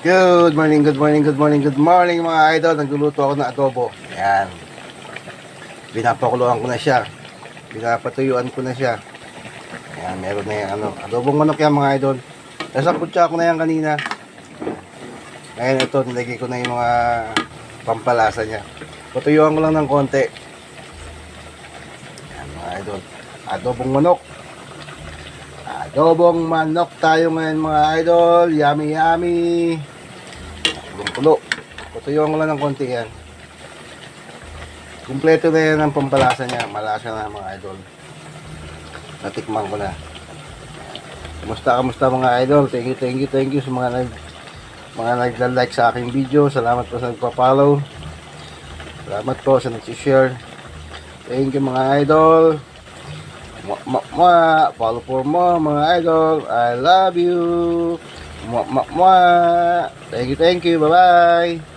Good morning, good morning, good morning, good morning mga idol. Nagluluto ako ng adobo. Ayan. Pinapakuluan ko na siya. Pinapatuyuan ko na siya. Ayan, meron na yung adobong manok yan mga idol. Nasa kutsa ko na yan kanina. Ngayon ito, nilagay ko na yung mga pampalasa niya. Patuyuan ko lang ng konti. Ayan mga idol. Adobong manok. Adobong manok tayo ngayon mga idol. Yummy yummy. Kulong-kulo. Patuyuan ko lang ng konti yan. Kumpleto na yan ang pampalasa niya. Malasa na mga idol. Natikman ko na. Kamusta mga idol? Thank you sa mga nagla-like sa aking video. Salamat po sa nagpa-follow. Salamat po sa nag-share. Thank you mga idol. Follow for more mga idol. I love you. Thank you. Bye bye.